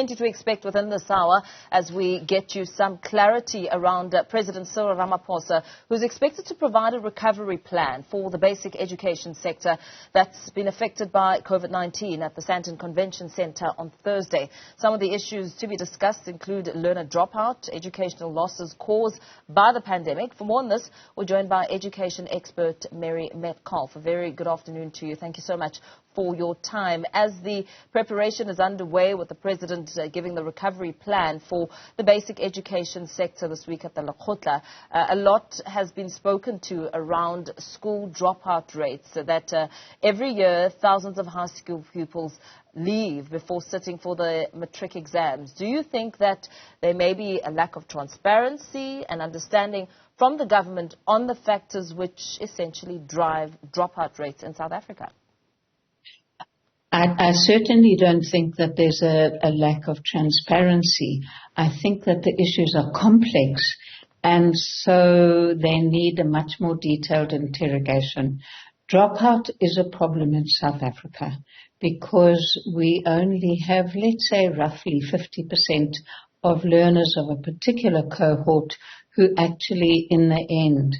plenty to expect within this hour as we get you some clarity around President Cyril Ramaphosa, who's expected to provide a recovery plan for the basic education sector that's been affected by COVID-19 at the Sandton Convention Centre on Thursday. Some of the issues to be discussed include learner dropout, educational losses caused by the pandemic. For more on this, we're joined by education expert Mary Metcalfe. A very good afternoon to you. Thank you so much for your time. As the preparation is underway with the President giving the recovery plan for the basic education sector this week at the Lekgotla, a lot has been spoken to around school dropout rates, so that every year thousands of high school pupils leave before sitting for the matric exams. Do you think that there may be a lack of transparency and understanding from the government on the factors which essentially drive dropout rates in South Africa? I certainly don't think that there's a lack of transparency. I think that the issues are complex, and so they need a much more detailed interrogation. Dropout is a problem in South Africa because we only have, let's say, roughly 50% of learners of a particular cohort who actually, in the end,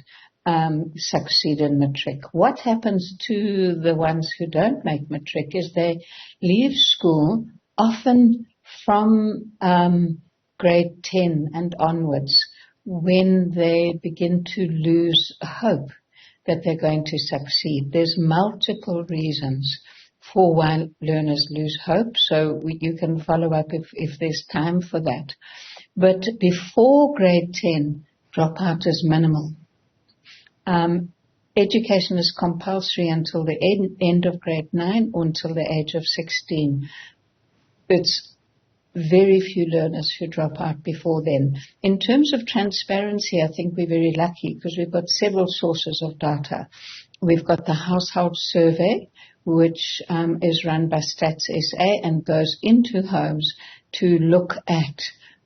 succeed in matric. What happens to the ones who don't make matric is they leave school often from grade 10 and onwards, when they begin to lose hope that they're going to succeed. There's multiple reasons for why learners lose hope, so you can follow up if there's time for that. But before grade 10, dropout is minimal. Education is compulsory until the end of grade 9 or until the age of 16. It's very few learners who drop out before then. In terms of transparency, I think we're very lucky because we've got several sources of data. We've got the household survey, which is run by Stats SA and goes into homes to look at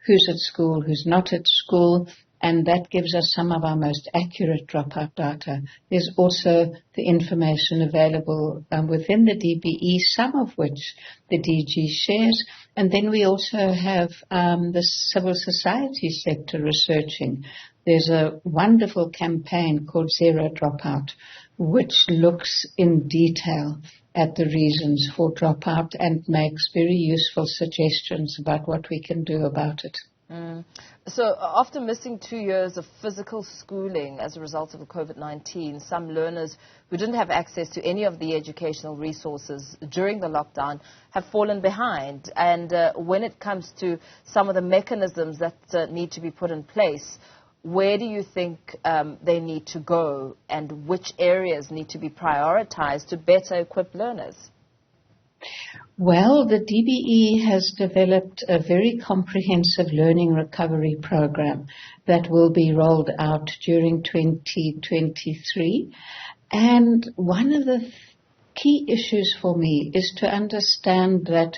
who's at school, who's not at school, and that gives us some of our most accurate dropout data. There's also the information available within the DBE, some of which the DG shares. And then we also have the civil society sector researching. There's a wonderful campaign called Zero Dropout, which looks in detail at the reasons for dropout and makes very useful suggestions about what we can do about it. So after missing 2 years of physical schooling as a result of COVID-19, some learners who didn't have access to any of the educational resources during the lockdown have fallen behind. And when it comes to some of the mechanisms that need to be put in place, where do you think they need to go, and which areas need to be prioritized to better equip learners? Well, the DBE has developed a very comprehensive learning recovery program that will be rolled out during 2023. And one of the key issues for me is to understand that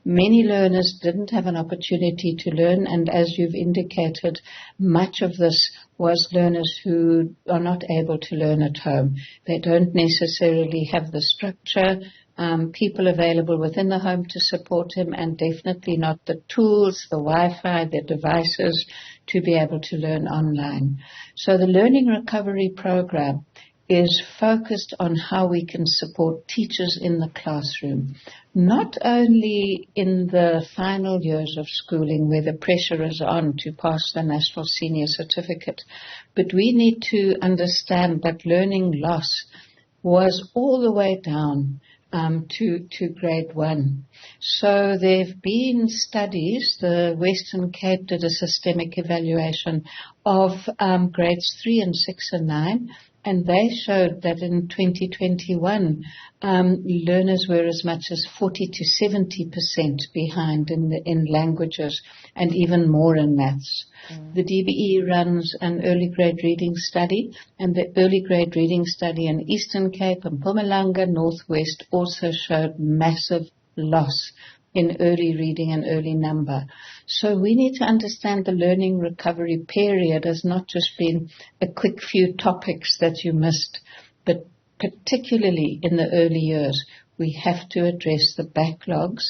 many learners didn't have an opportunity to learn, and as you've indicated, much of this was learners who are not able to learn at home. They don't necessarily have the structure, people available within the home to support him, and definitely not the tools, the Wi-Fi, the devices to be able to learn online. So the Learning Recovery Program is focused on how we can support teachers in the classroom, not only in the final years of schooling where the pressure is on to pass the National Senior Certificate, but we need to understand that learning loss was all the way down to grade 1. So there have been studies. The Western Cape did a systemic evaluation of grades 3 and 6 and 9, and they showed that in 2021, learners were as much as 40 to 70% behind in languages, and even more in maths. The DBE runs an early grade reading study, and the early grade reading study in Eastern Cape and Mpumalanga Northwest also showed massive loss in early reading and early number. So we need to understand the learning recovery period as not just being a quick few topics that you missed, but particularly in the early years, we have to address the backlogs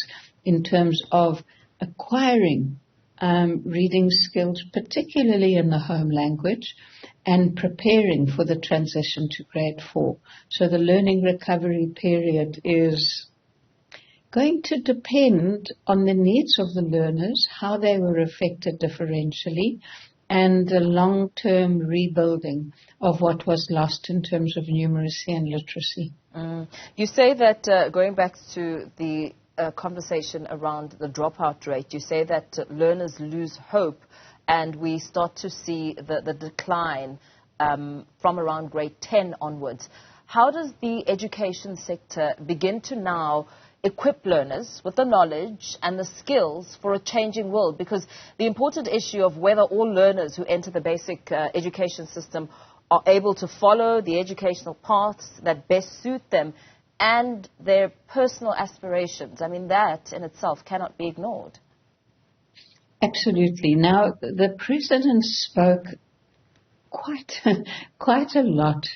in terms of acquiring reading skills, particularly in the home language, and preparing for the transition to grade 4. So the learning recovery period is going to depend on the needs of the learners, how they were affected differentially, and the long-term rebuilding of what was lost in terms of numeracy and literacy. You say that, going back to the conversation around the dropout rate, you say that learners lose hope and we start to see the decline from around grade 10 onwards. How does the education sector begin to now equip learners with the knowledge and the skills for a changing world? Because the important issue of whether all learners who enter the basic education system are able to follow the educational paths that best suit them and their personal aspirations, I mean, that in itself cannot be ignored. Absolutely. Now, the President spoke quite a lot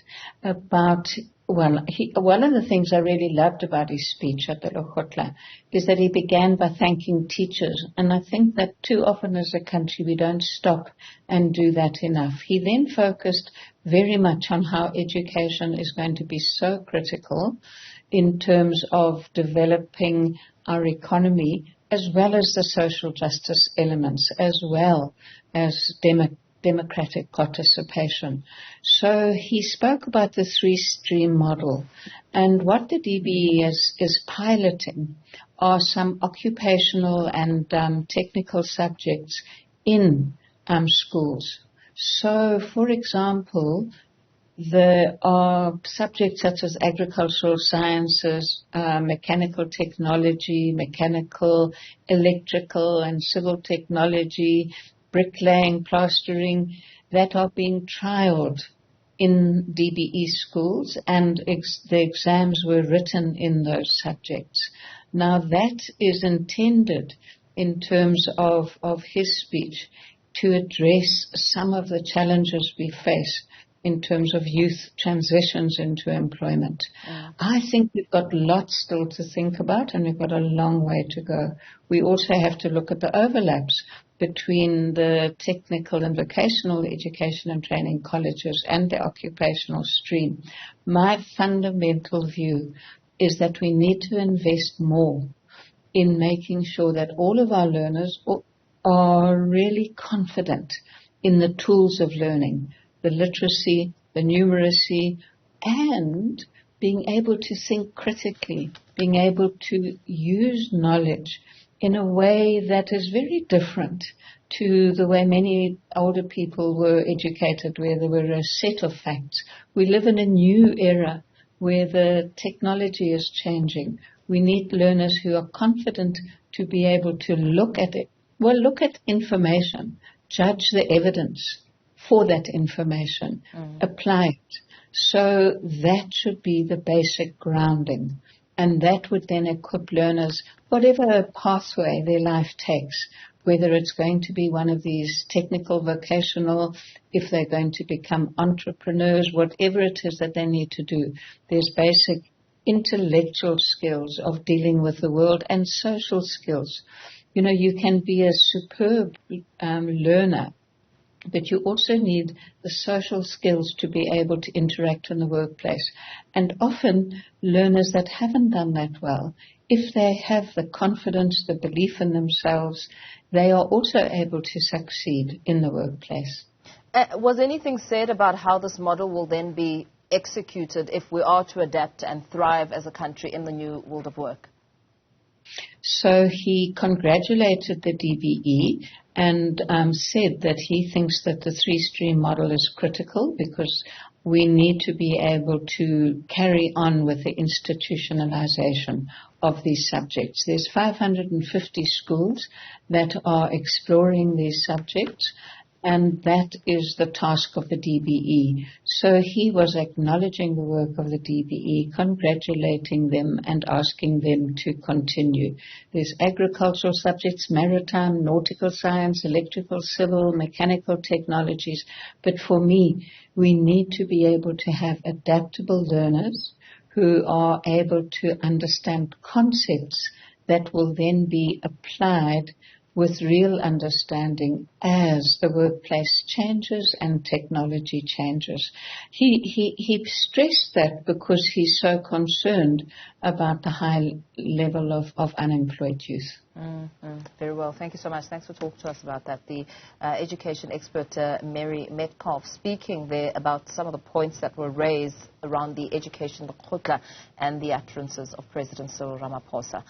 about, one of the things I really loved about his speech at the Lekgotla is that he began by thanking teachers. And I think that too often as a country we don't stop and do that enough. He then focused very much on how education is going to be so critical in terms of developing our economy, as well as the social justice elements, as well as democratic participation. So he spoke about the three-stream model, and what the DBE is piloting are some occupational and technical subjects in schools. So, for example, there are subjects such as agricultural sciences, mechanical technology, mechanical, electrical and civil technology, bricklaying, plastering, that are being trialed in DBE schools, and the exams were written in those subjects. Now that is intended in terms of his speech to address some of the challenges we face in terms of youth transitions into employment. I think we've got lots still to think about, and we've got a long way to go. We also have to look at the overlaps between the technical and vocational education and training colleges and the occupational stream. My fundamental view is that we need to invest more in making sure that all of our learners are really confident in the tools of learning, the literacy, the numeracy, and being able to think critically, being able to use knowledge in a way that is very different to the way many older people were educated, where there were a set of facts. We live in a new era where the technology is changing. We need learners who are confident to be able to look at it. Well, look at information, judge the evidence for that information, apply it. So that should be the basic grounding. And that would then equip learners, whatever pathway their life takes, whether it's going to be one of these technical, vocational, if they're going to become entrepreneurs, whatever it is that they need to do. There's basic intellectual skills of dealing with the world and social skills. You know, you can be a superb learner, but you also need the social skills to be able to interact in the workplace. And often learners that haven't done that well, if they have the confidence, the belief in themselves, they are also able to succeed in the workplace. Was anything said about how this model will then be executed if we are to adapt and thrive as a country in the new world of work? So he congratulated the DBE and said that he thinks that the three-stream model is critical because we need to be able to carry on with the institutionalization of these subjects. There's 550 schools that are exploring these subjects, and that is the task of the DBE. So he was acknowledging the work of the DBE, congratulating them and asking them to continue. There's agricultural subjects, maritime, nautical science, electrical, civil, mechanical technologies. But for me, we need to be able to have adaptable learners who are able to understand concepts that will then be applied with real understanding as the workplace changes and technology changes. He stressed that because he's so concerned about the high level of unemployed youth. Very well. Thank you so much. Thanks for talking to us about that. The education expert, Mary Metcalfe, speaking there about some of the points that were raised around the education, the khutla, and the utterances of President Cyril Ramaphosa.